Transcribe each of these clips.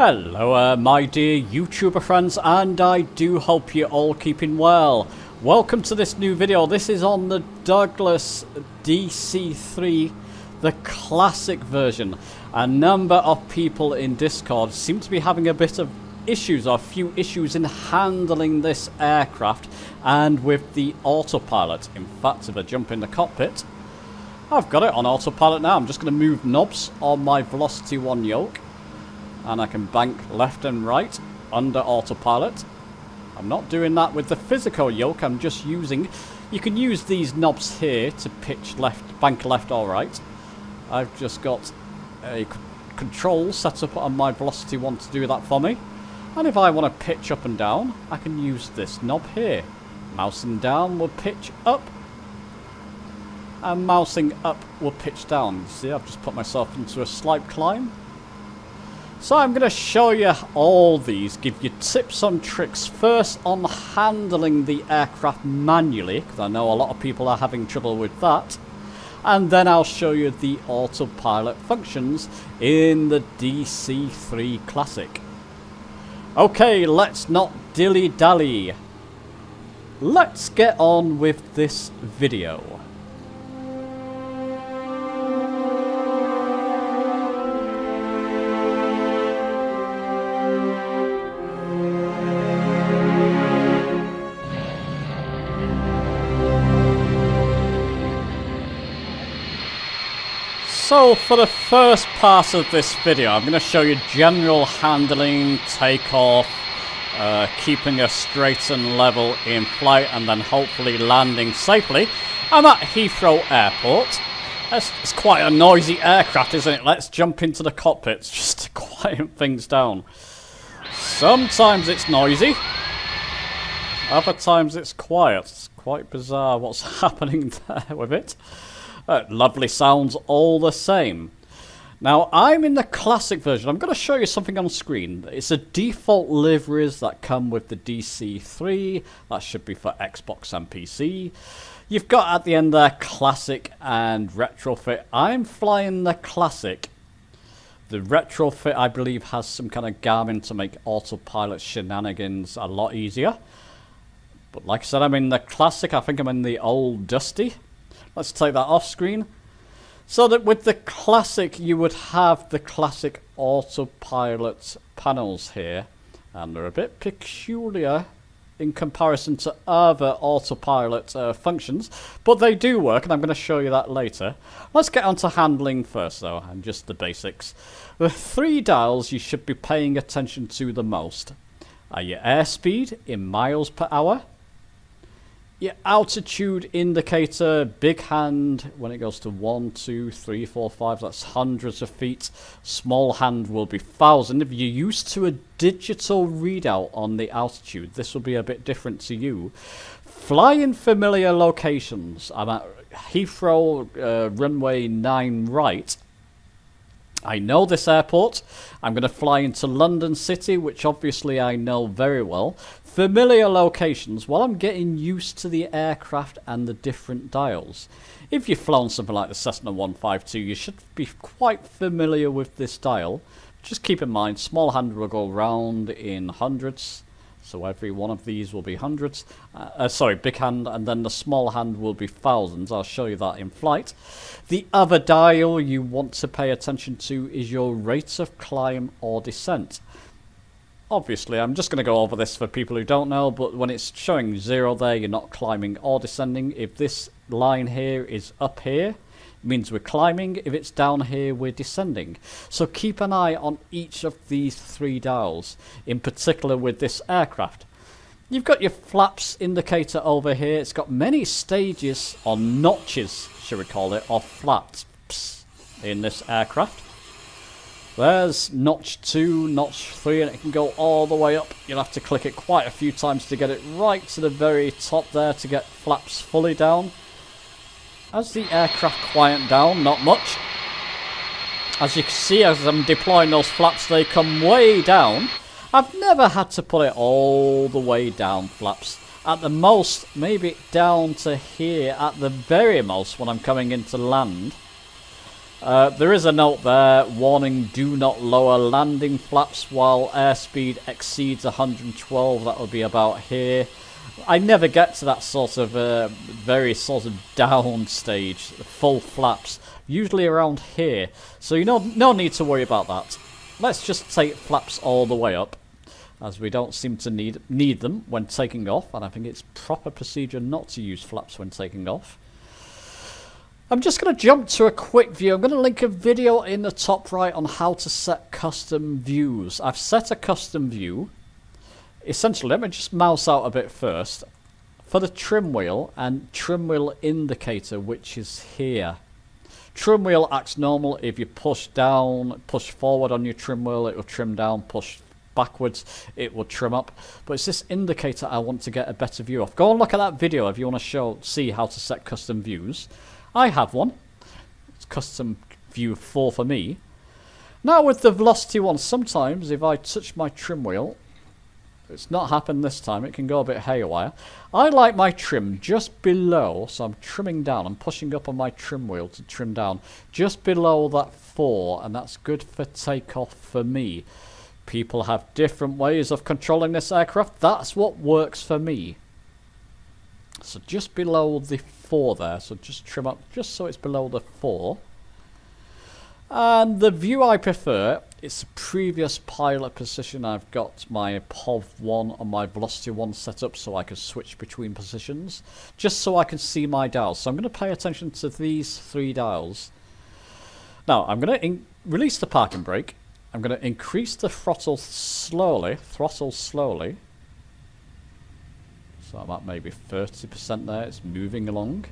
Hello my dear YouTuber friends, and I do hope you're all keeping well. Welcome to this new video. This is on the Douglas DC3, the classic version. A number of people in Discord seem to be having a bit of issues, or a few issues in handling this aircraft and with the autopilot. In fact, if I jump in the cockpit, I've got it on autopilot now. I'm just going to move knobs on my Velocity 1 yoke, and I can bank left and right under autopilot. I'm not doing that with the physical yoke. I'm just using... You can use these knobs here to pitch left, bank left or right. I've just got a control set up on my Velocity 1 to do that for me. And if I want to pitch up and down, I can use this knob here. Mousing down will pitch up, and mousing up will pitch down. You see, I've just put myself into a slight climb. So I'm going to show you all these, give you tips and tricks. First on handling the aircraft manually, because I know a lot of people are having trouble with that. And then I'll show you the autopilot functions in the DC3 Classic. Okay, let's not dilly-dally. Let's get on with this video. So for the first part of this video, I'm going to show you general handling, takeoff, keeping us straight and level in flight, and then hopefully landing safely. I'm at Heathrow Airport. It's quite a noisy aircraft, isn't it? Let's jump into the cockpits just to quiet things down. Sometimes it's noisy, other times it's quiet. It's quite bizarre what's happening there with it. Lovely sounds all the same. Now, I'm in the classic version. I'm going to show you something on screen. It's the default liveries that come with the DC3. That should be for Xbox and PC. You've got at the end there classic and retrofit. I'm flying the classic. The retrofit, I believe, has some kind of Garmin to make autopilot shenanigans a lot easier. But like I said, I'm in the classic. I think I'm in the old Dusty. Let's take that off screen. So that with the classic, you would have the classic autopilot panels here. And they're a bit peculiar in comparison to other autopilot functions. But they do work, and I'm going to show you that later. Let's get on to handling first, though, and just the basics. The three dials you should be paying attention to the most are your airspeed in miles per hour, your altitude indicator, big hand, when it goes to 1, 2, 3, 4, 5, that's hundreds of feet. Small hand will be 1,000. If you're used to a digital readout on the altitude, this will be a bit different to you. Fly in familiar locations. I'm at Heathrow runway 9 right. I know this airport. I'm going to fly into London City, which obviously I know very well. Familiar locations, while I'm getting used to the aircraft and the different dials. If you've flown something like the Cessna 152, you should be quite familiar with this dial. Just keep in mind, small hand will go round in hundreds. So every one of these will be hundreds. Sorry, big hand, and then the small hand will be thousands. I'll show you that in flight. The other dial you want to pay attention to is your rate of climb or descent. Obviously, I'm just going to go over this for people who don't know, but when it's showing 0 there, you're not climbing or descending. If this line here is up here, it means we're climbing. If it's down here, we're descending. So keep an eye on each of these three dials, in particular with this aircraft. You've got your flaps indicator over here. It's got many stages, or notches, should we call it, of flaps in this aircraft. There's notch 2, notch 3, and it can go all the way up. You'll have to click it quite a few times to get it right to the very top there to get flaps fully down. As the aircraft quiet down, not much. As you can see, as I'm deploying those flaps, they come way down. I've never had to put it all the way down, flaps. At the most, maybe down to here at the very most when I'm coming into land. There is a note there, warning, do not lower landing flaps while airspeed exceeds 112, that will be about here. I never get to that sort of very sort of down stage, full flaps, usually around here. So you know, no need to worry about that. Let's just take flaps all the way up, as we don't seem to need them when taking off, and I think it's proper procedure not to use flaps when taking off. I'm just going to jump to a quick view. I'm going to link a video in the top right on how to set custom views. I've set a custom view. Essentially, let me just mouse out a bit first. For the trim wheel and trim wheel indicator, which is here. Trim wheel acts normal. If you push down, push forward on your trim wheel, it will trim down. Push backwards, it will trim up. But it's this indicator I want to get a better view of. Go and look at that video if you want to see how to set custom views. I have one. It's custom view 4 for me. Now with the velocity one, sometimes if I touch my trim wheel, it's not happened this time, it can go a bit haywire. I like my trim just below, so I'm trimming down, I'm pushing up on my trim wheel to trim down, just below that 4, and that's good for takeoff for me. People have different ways of controlling this aircraft, that's what works for me. So just below the 4 there, so just trim up just so it's below the 4. And the view I prefer, it's the previous pilot position. I've got my POV 1 and my velocity 1 set up so I can switch between positions, just so I can see my dials. So I'm going to pay attention to these 3 dials. Now I'm going to release the parking brake. I'm going to increase the throttle slowly, So I'm at maybe 30% there, it's moving along.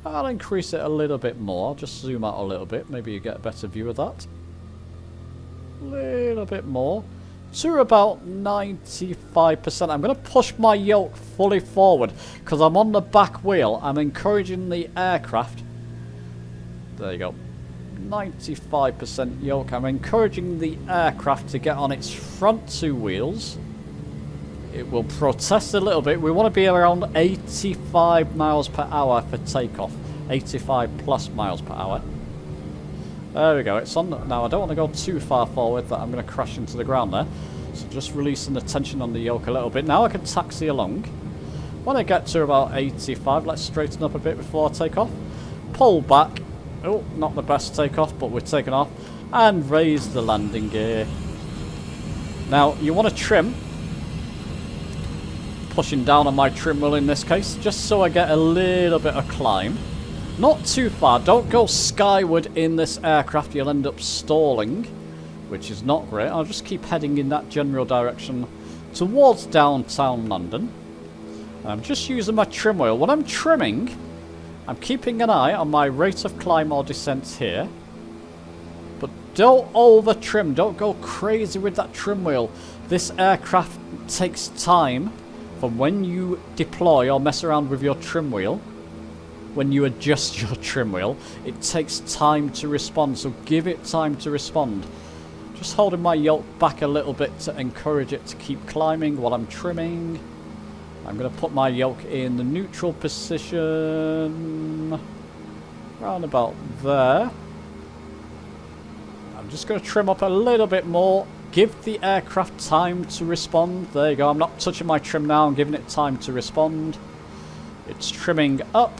I'll increase it a little bit more, just zoom out a little bit, maybe you get a better view of that. A little bit more, to about 95%. I'm going to push my yoke fully forward, because I'm on the back wheel, I'm encouraging the aircraft. There you go. 95% yoke, I'm encouraging the aircraft to get on its front 2 wheels. It will protest a little bit. We want to be around 85 miles per hour for takeoff. 85 plus miles per hour. There we go. It's on. Now I don't want to go too far forward that I'm going to crash into the ground there. So just releasing the tension on the yoke a little bit. Now I can taxi along. When I get to about 85, let's straighten up a bit before I take off. Pull back. Oh, not the best takeoff, but we're taking off. And raise the landing gear. Now you want to trim. Pushing down on my trim wheel in this case, just so I get a little bit of climb. Not too far, don't go skyward in this aircraft, you'll end up stalling, which is not great. I'll just keep heading in that general direction towards downtown London. I'm just using my trim wheel. When I'm trimming, I'm keeping an eye on my rate of climb or descent here. But don't over trim, don't go crazy with that trim wheel. This aircraft takes time. From when you deploy or mess around with your trim wheel, when you adjust your trim wheel, it takes time to respond, so give it time to respond. Just holding my yoke back a little bit to encourage it to keep climbing while I'm trimming. I'm going to put my yoke in the neutral position, around about there. I'm just going to trim up a little bit more. Give the aircraft time to respond. There you go. I'm not touching my trim now. I'm giving it time to respond. It's trimming up.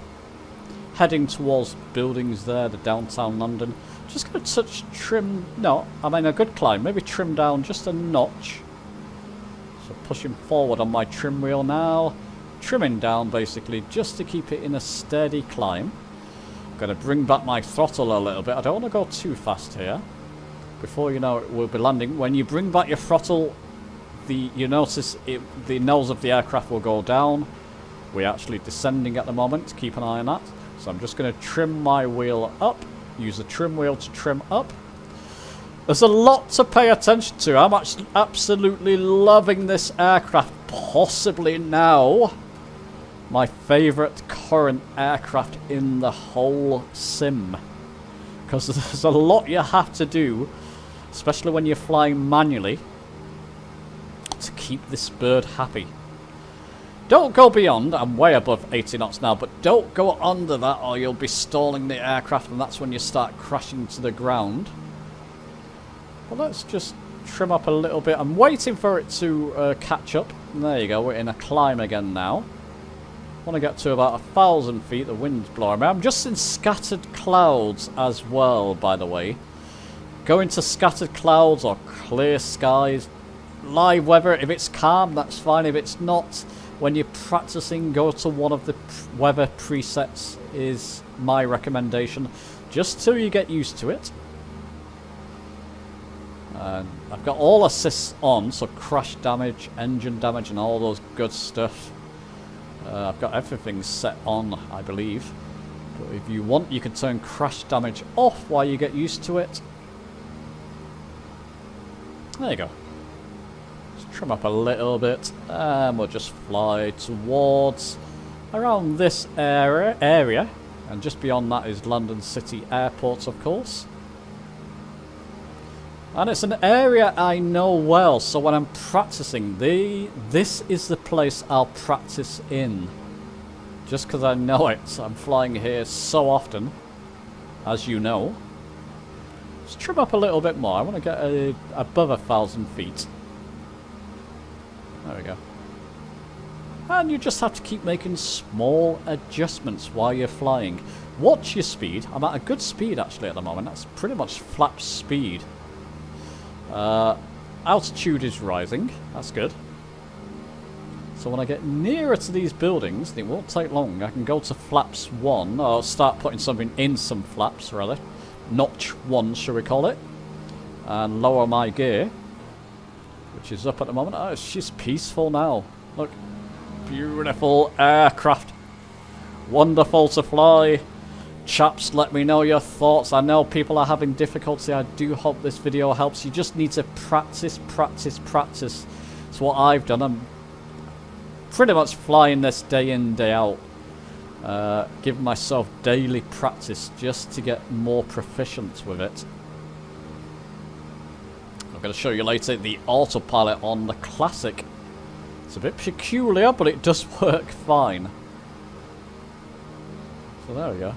Heading towards buildings there, the downtown London. Just going to touch trim. No, I mean a good climb. Maybe trim down just a notch. So pushing forward on my trim wheel now. Trimming down basically just to keep it in a steady climb. I'm going to bring back my throttle a little bit. I don't want to go too fast here. Before you know it, we'll be landing. When you bring back your throttle, you notice the nose of the aircraft will go down. We're actually descending at the moment. Keep an eye on that. So I'm just going to trim my wheel up. Use the trim wheel to trim up. There's a lot to pay attention to. I'm actually absolutely loving this aircraft. Possibly now my favourite current aircraft in the whole sim. Because there's a lot you have to do, especially when you're flying manually, to keep this bird happy. Don't go beyond. I'm way above 80 knots now, but don't go under that or you'll be stalling the aircraft, and that's when you start crashing to the ground. Well, let's just trim up a little bit. I'm waiting for it to catch up. There you go, we're in a climb again now. I want to get to about 1,000 feet. The wind's blowing me. I'm just in scattered clouds as well, by the way. Go into scattered clouds or clear skies. Live weather, if it's calm, that's fine. If it's not, when you're practicing, go to one of the weather presets is my recommendation, just till you get used to it. I've got all assists on, so crash damage, engine damage, and all those good stuff. I've got everything set on, I believe. But if you want, you can turn crash damage off while you get used to it. There you go. Just trim up a little bit, and we'll just fly towards around this area. And just beyond that is London City Airport, of course. And it's an area I know well, so when I'm practicing, this is the place I'll practice in. Just because I know it. I'm flying here so often, as you know. Let's trim up a little bit more. I want to get above 1,000 feet. There we go. And you just have to keep making small adjustments while you're flying. Watch your speed. I'm at a good speed actually at the moment. That's pretty much flap speed. Altitude is rising. That's good. So when I get nearer to these buildings, it won't take long. I can go to flaps 1, or start putting something in some flaps, rather. Notch 1, shall we call it. And lower my gear, which is up at the moment. Oh, it's just peaceful now. Look. Beautiful aircraft. Wonderful to fly. Chaps, let me know your thoughts. I know people are having difficulty. I do hope this video helps. You just need to practice, practice, practice. It's what I've done. I'm pretty much flying this day in, day out. Giving myself daily practice just to get more proficient with it. I'm going to show you later the autopilot on the Classic. It's a bit peculiar, but it does work fine. So there we go.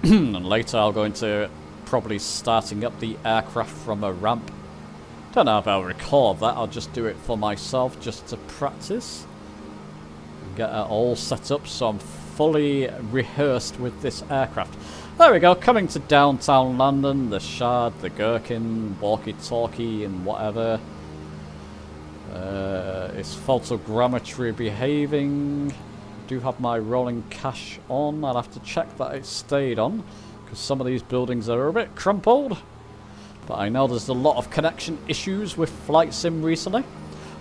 And later I'll go into probably starting up the aircraft from a ramp. Don't know if I'll record that. I'll just do it for myself just to practice. Get it all set up so I'm fully rehearsed with this aircraft. There we go, coming to downtown London, the Shard, the Gherkin, walkie-talkie and whatever. It's photogrammetry behaving. I do have my rolling cache on. I'll have to check that it stayed on, because some of these buildings are a bit crumpled. But I know there's a lot of connection issues with Flight Sim recently.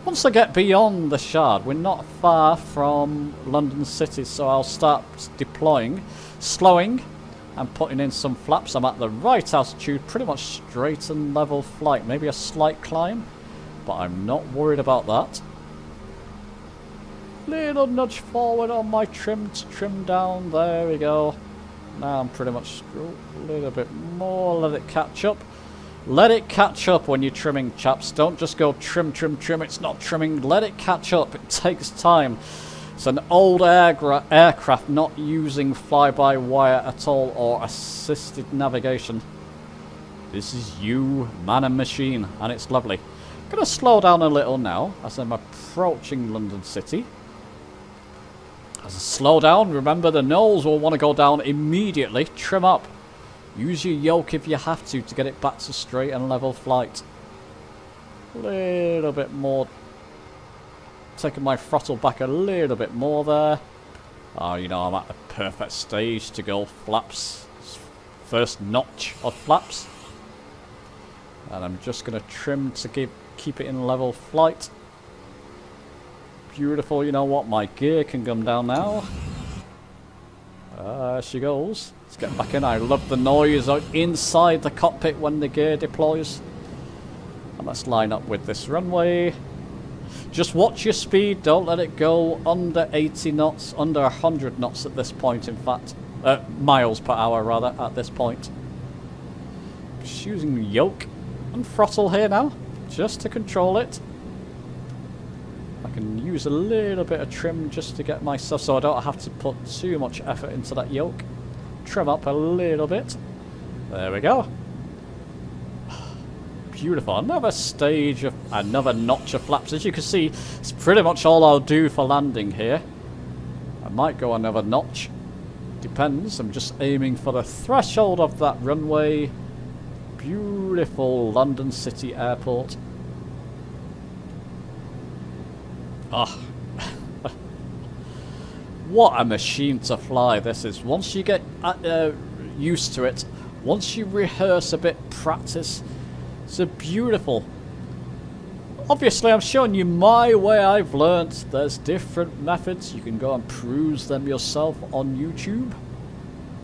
Once I get beyond the Shard, we're not far from London City, so I'll start deploying, slowing, and putting in some flaps. I'm at the right altitude, pretty much straight and level flight. Maybe a slight climb, but I'm not worried about that. Little nudge forward on my trim to trim down. There we go. Now I'm pretty much a little bit more. Let it catch up. Let it catch up when you're trimming, chaps. Don't just go trim, trim, trim. It's not trimming. Let it catch up. It takes time. It's an old aircraft not using fly-by-wire at all or assisted navigation. This is you, man and machine, and it's lovely. I'm going to slow down a little now as I'm approaching London City. As I slow down, remember the nose will want to go down immediately. Trim up. Use your yoke if you have to get it back to straight and level flight. A little bit more. Taking my throttle back a little bit more there. Oh, you know, I'm at the perfect stage to go flaps. First notch of flaps. And I'm just going to trim to keep it in level flight. Beautiful. You know what? My gear can come down now. There she goes. Let's get back in. I love the noise out inside the cockpit when the gear deploys. And let's line up with this runway. Just watch your speed. Don't let it go under 80 knots, under 100 knots at this point, in fact. Miles per hour, rather, at this point. Just using yoke and throttle here now, just to control it. I can use a little bit of trim just to get myself, so I don't have to put too much effort into that yoke. Trim up a little bit. There we go. Beautiful. Another stage of, another notch of flaps. As you can see, it's pretty much all I'll do for landing here. I might go another notch. Depends. I'm just aiming for the threshold of that runway. Beautiful London City Airport. Oh. What a machine to fly this is. Once you get used to it, once you rehearse a bit, practice, it's a beautiful. Obviously, I'm showing you my way I've learnt. There's different methods. You can go and peruse them yourself on YouTube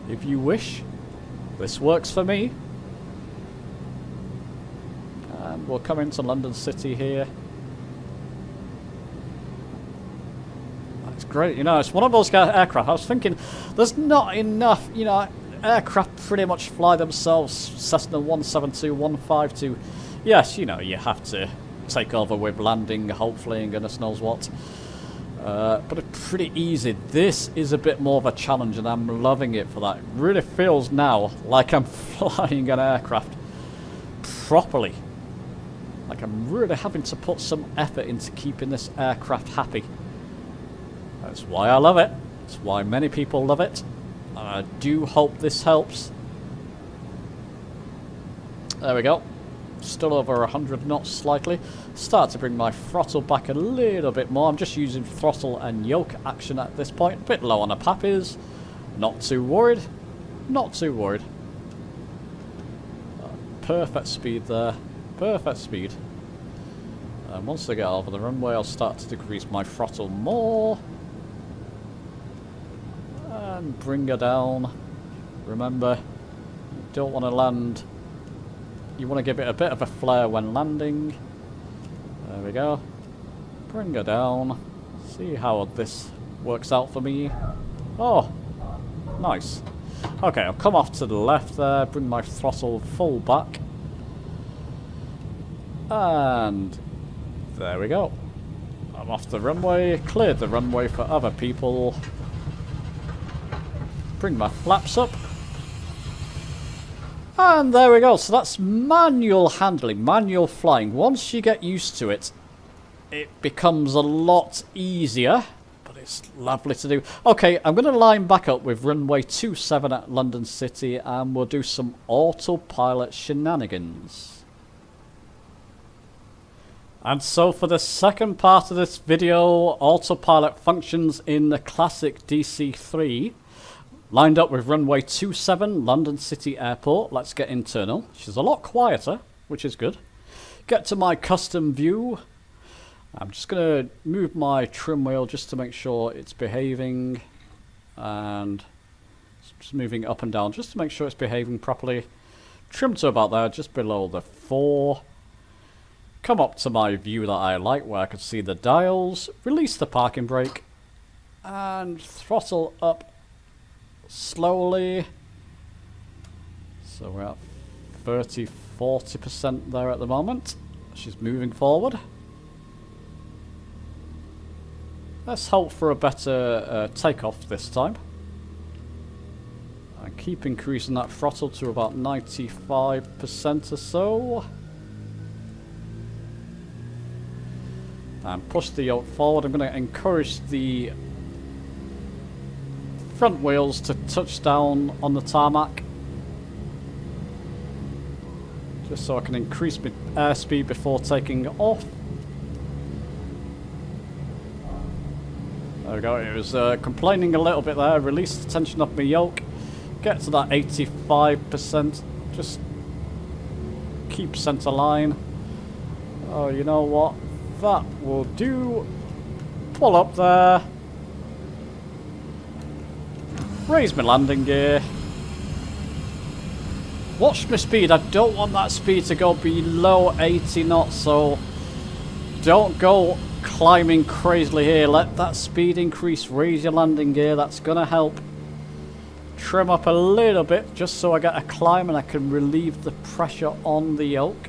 if you wish. This works for me. And we'll come into London City here. That's great. You know, it's one of those aircraft. I was thinking, there's not enough, you know, aircraft pretty much fly themselves. Cessna 172, 152. Yes, you know, you have to take over with landing, hopefully, and goodness knows what. But it's pretty easy. This is a bit more of a challenge, and I'm loving it for that. It really feels now like I'm flying an aircraft properly. Like I'm really having to put some effort into keeping this aircraft happy. That's why I love it. That's why many people love it. I do hope this helps. There we go. Still over 100 knots slightly. Start to bring my throttle back a little bit more. I'm just using throttle and yoke action at this point. A bit low on the pappies. Not too worried. Not too worried. Perfect speed there. Perfect speed. And once I get over the runway, I'll start to decrease my throttle more. And bring her down. Remember, you don't want to land. You want to give it a bit of a flare when landing. There we go. Bring her down. See how this works out for me. Oh, nice. Okay, I'll come off to the left there. Bring my throttle full back. And there we go. I'm off the runway. Cleared the runway for other people. Bring my flaps up. And there we go. So that's manual handling, manual flying. Once you get used to it, it becomes a lot easier. But it's lovely to do. Okay, I'm going to line back up with runway 27 at London City, and we'll do some autopilot shenanigans. And so for the second part of this video, autopilot functions in the classic DC3. Lined up with runway 27, London City Airport. Let's get internal. She's a lot quieter, which is good. Get to my custom view. I'm just going to move my trim wheel just to make sure it's behaving. And just moving up and down just to make sure it's behaving properly. Trim to about there, just below the 4. Come up to my view that I like, where I can see the dials. Release the parking brake. And throttle up slowly. So we're at 30–40% there at the moment. She's moving forward. Let's hope for a better takeoff this time. And keep increasing that throttle to about 95% or so. And push the yoke forward. I'm going to encourage the front wheels to touch down on the tarmac, just so I can increase my airspeed before taking off. There we go. It was complaining a little bit there. Release the tension off my yoke. Get to that 85%. Just keep center line. Oh, you know what? That will do. Pull up there. Raise my landing gear. Watch my speed. I don't want that speed to go below 80 knots, so don't go climbing crazily here. Let that speed increase. Raise your landing gear. That's going to help. Trim up a little bit just so I get a climb and I can relieve the pressure on the yoke.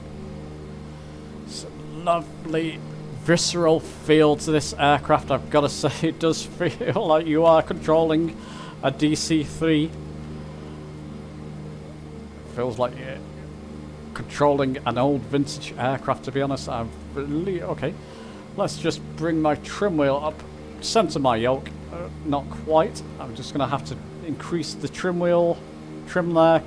It's a lovely visceral feel to this aircraft. I've got to say, it does feel like you are controlling a DC3. Feels like you're controlling an old vintage aircraft, to be honest. Okay, let's just bring my trim wheel up, center my yoke. Not quite. I'm just going to have to increase the trim wheel, trim there.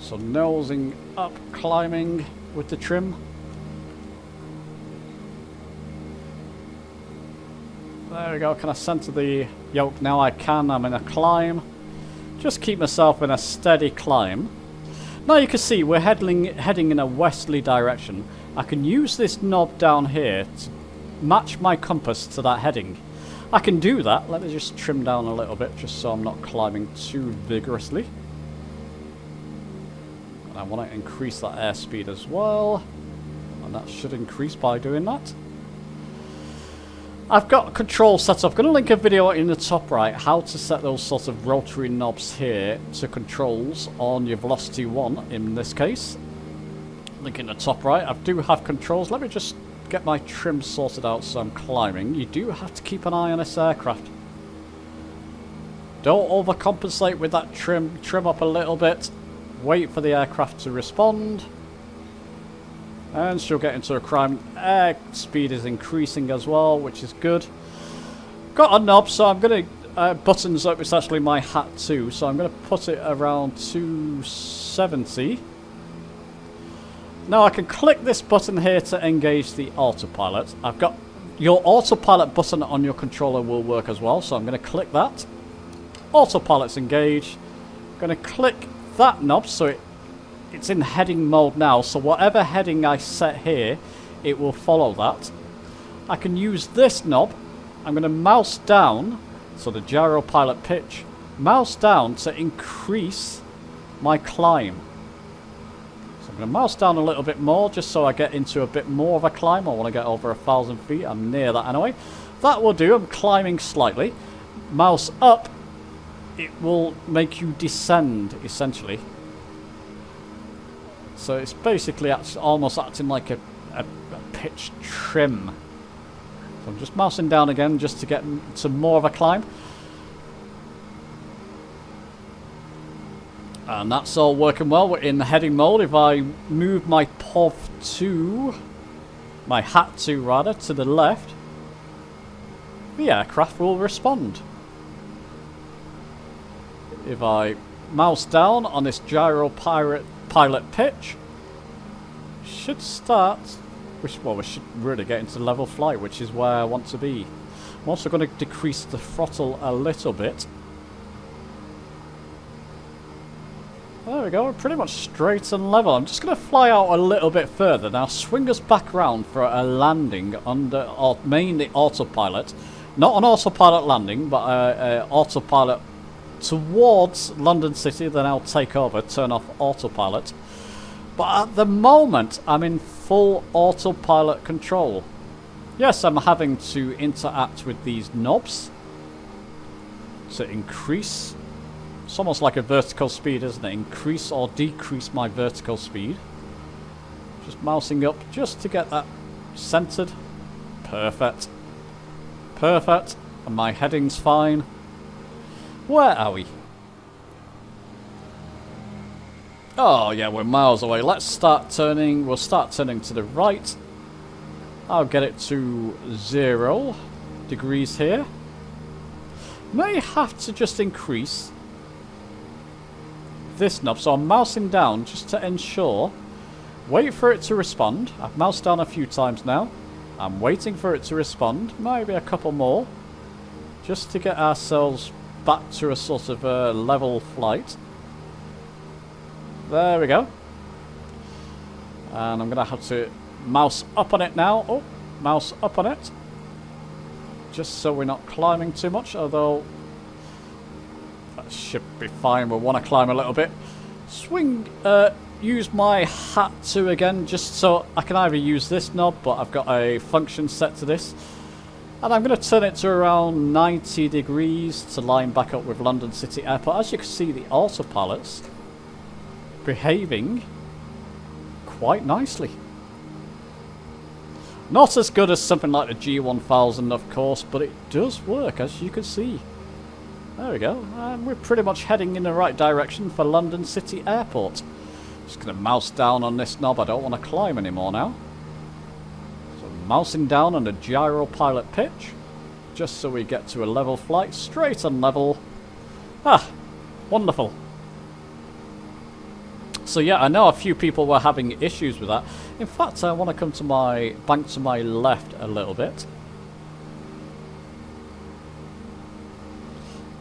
So nosing up, climbing with the trim. There we go. Can I center the yoke now? I can. I'm in a climb. Just keep myself in a steady climb. Now you can see we're heading in a westerly direction. I can use this knob down here to match my compass to that heading. I can do that. Let me just trim down a little bit just so I'm not climbing too vigorously. And I want to increase that airspeed as well. And that should increase by doing that. I've got control set up. I'm going to link a video in the top right how to set those sort of rotary knobs here to controls on your Velocity 1 in this case. Link in the top right. I do have controls. Let me just get my trim sorted out so I'm climbing. You do have to keep an eye on this aircraft. Don't overcompensate with that trim. Trim up a little bit. Wait for the aircraft to respond. And she'll get into a climb. Air speed is increasing as well, which is good. Got a knob, so I'm going to... buttons up, it's actually my hat too, so I'm going to put it around 270. Now I can click this button here to engage the autopilot. I've got... Your autopilot button on your controller will work as well, so I'm going to click that. Autopilot's engaged. I'm going to click that knob, so it's in heading mode now, so whatever heading I set here, it will follow that. I can use this knob. I'm going to mouse down, so the gyro pilot pitch, mouse down to increase my climb. So I'm going to mouse down a little bit more, just so I get into a bit more of a climb. I want to get over 1,000 feet. I'm near that anyway. That will do. I'm climbing slightly. Mouse up, it will make you descend, essentially. So it's basically almost acting like a pitch trim. So I'm just mousing down again just to get to more of a climb. And that's all working well. We're in the heading mode. If I move my POV to, my hat to rather, to the left, the aircraft will respond. If I mouse down on this gyro pilot pitch, should start, we should really get into level flight, which is where I want to be. I'm also going to decrease the throttle a little bit. There we go, we're pretty much straight and level. I'm just going to fly out a little bit further now, swing us back around for a landing under mainly autopilot. Not an autopilot landing, but autopilot towards London City, then I'll take over, turn off autopilot. But at the moment, I'm in full autopilot control. Yes, I'm having to interact with these knobs to increase. It's almost like a vertical speed, isn't it? Increase or decrease my vertical speed. Just mousing up just to get that centered. Perfect. Perfect. And my heading's fine. Where are we? Oh yeah, we're miles away. Let's start turning. We'll start turning to the right. I'll get it to 0 degrees here. May have to just increase this knob. So I'm mousing down just to ensure. Wait for it to respond. I've moused down a few times now. I'm waiting for it to respond. Maybe a couple more. Just to get ourselves back to a sort of level flight. There we go. And I'm going to have to mouse up on it now. Oh, mouse up on it. Just so we're not climbing too much, although that should be fine. We'll want to climb a little bit. Swing, use my hat to again, just so I can either use this knob, but I've got a function set to this. And I'm going to turn it to around 90 degrees to line back up with London City Airport. As you can see, the autopilot's behaving quite nicely. Not as good as something like the G1000, of course, but it does work, as you can see. There we go. And we're pretty much heading in the right direction for London City Airport. Just going to mouse down on this knob. I don't want to climb anymore now. So mousing down on the gyro pilot pitch, just so we get to a level flight, straight and level. Ah, wonderful. So yeah, I know a few people were having issues with that. In fact, I want to come to my bank to my left a little bit.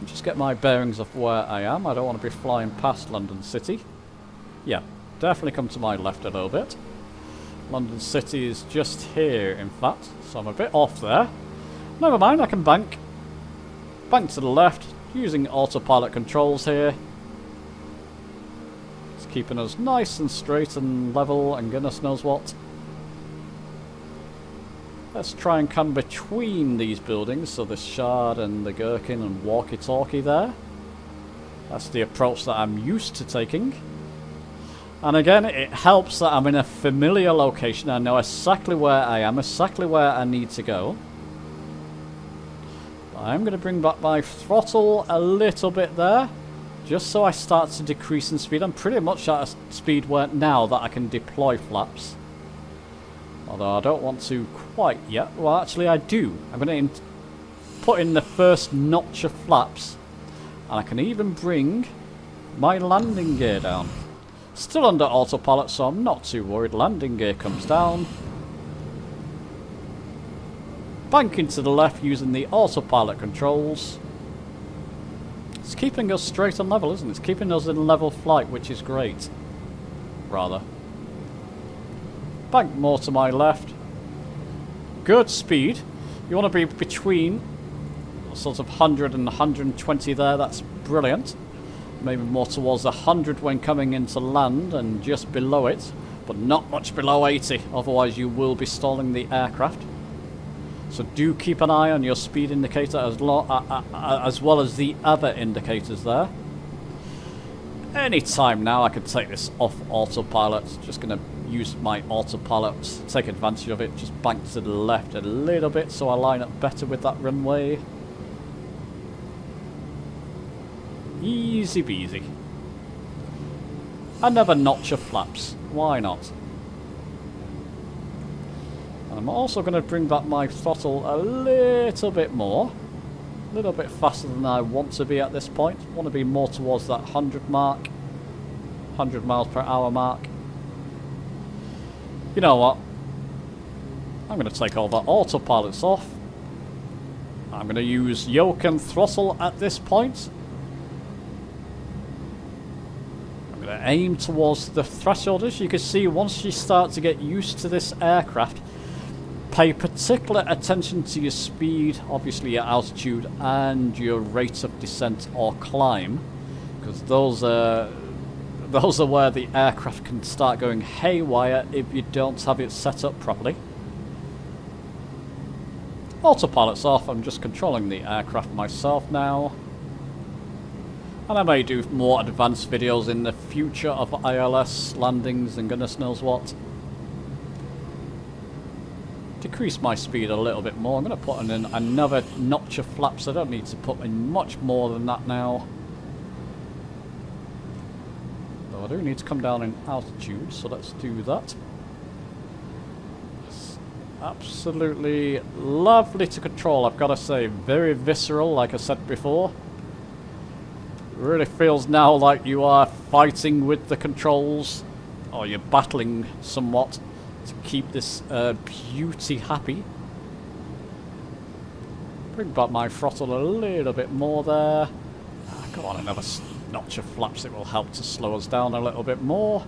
Just get my bearings of where I am. I don't want to be flying past London City. Yeah, definitely come to my left a little bit. London City is just here, in fact, so I'm a bit off there. Never mind, I can bank. Bank to the left, using autopilot controls here. It's keeping us nice and straight and level and goodness knows what. Let's try and come between these buildings, so the Shard and the Gherkin and Walkie-Talkie there. That's the approach that I'm used to taking. And again, it helps that I'm in a familiar location. I know exactly where I am, exactly where I need to go. I'm going to bring back my throttle a little bit there, just so I start to decrease in speed. I'm pretty much at a speed where now that I can deploy flaps. Although I don't want to quite yet. Well, actually I do. I'm going to put in the first notch of flaps. And I can even bring my landing gear down. Still under autopilot, so I'm not too worried. Landing gear comes down. Banking to the left using the autopilot controls. It's keeping us straight and level, isn't it? It's keeping us in level flight, which is great. Rather. Bank more to my left. Good speed. You want to be between sort of 100 and 120 there. That's brilliant. Maybe more towards 100 when coming into land and just below it. But not much below 80. Otherwise you will be stalling the aircraft. So do keep an eye on your speed indicator as well as the other indicators there. Any time now I can take this off autopilot. Just going to use my autopilot, take advantage of it, just bank to the left a little bit so I line up better with that runway. Easy peasy. Another notch of flaps, why not? And I'm also going to bring back my throttle a little bit more. A little bit faster than I want to be at this point. I want to be more towards that 100 mark. 100 miles per hour mark. You know what? I'm going to take all the autopilots off. I'm going to use yoke and throttle at this point. I'm going to aim towards the threshold. As you can see, once you start to get used to this aircraft, pay particular attention to your speed, obviously your altitude, and your rate of descent or climb, because those are where the aircraft can start going haywire if you don't have it set up properly. Autopilot's off, I'm just controlling the aircraft myself now. And I may do more advanced videos in the future of ILS landings and goodness knows what. Decrease my speed a little bit more. I'm going to put in another notch of flaps. I don't need to put in much more than that now. I do need to come down in altitude, so let's do that. It's absolutely lovely to control, I've got to say. Very visceral, like I said before. It really feels now like you are fighting with the controls, or you're battling somewhat to keep this beauty happy. Bring back my throttle a little bit more there. Go on, another notch of flaps. It will help to slow us down a little bit more.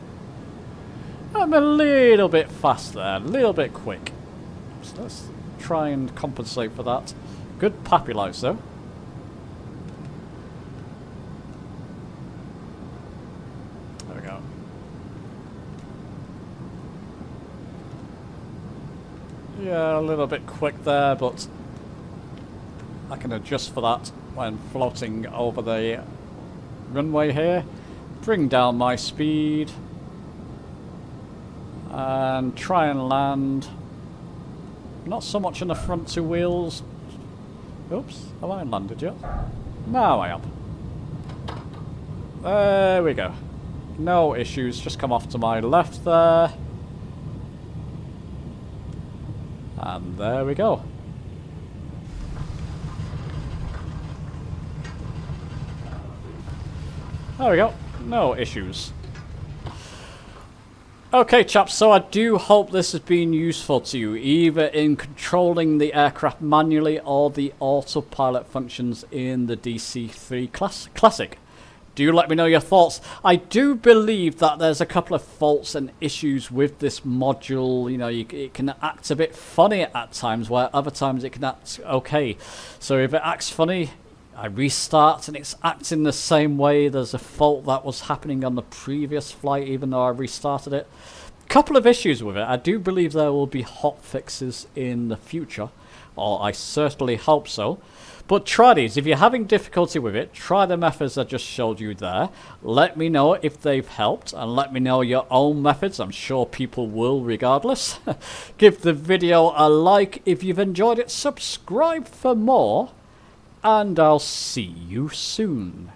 I'm a little bit fast there, a little bit quick. So let's try and compensate for that. Good pappy lights though. There we go. Yeah, a little bit quick there, but I can adjust for that when floating over the runway here. Bring down my speed and try and land Not so much on the front two wheels. Oops, have I landed yet? No, I am. There we go. No issues, just come off to my left there. And there we go. There we go. No issues. Okay, chaps, so I do hope this has been useful to you, either in controlling the aircraft manually or the autopilot functions in the DC3 Classic. Do let me know your thoughts. I do believe that there's a couple of faults and issues with this module. You know, it can act a bit funny at times, where other times it can act okay. So if it acts funny, I restart and it's acting the same way. There's a fault that was happening on the previous flight, even though I restarted it. Couple of issues with it. I do believe there will be hot fixes in the future, or I certainly hope so. But try these. If you're having difficulty with it, try the methods I just showed you there. Let me know if they've helped, and let me know your own methods. I'm sure people will regardless. Give the video a like if you've enjoyed it. Subscribe for more. And I'll see you soon.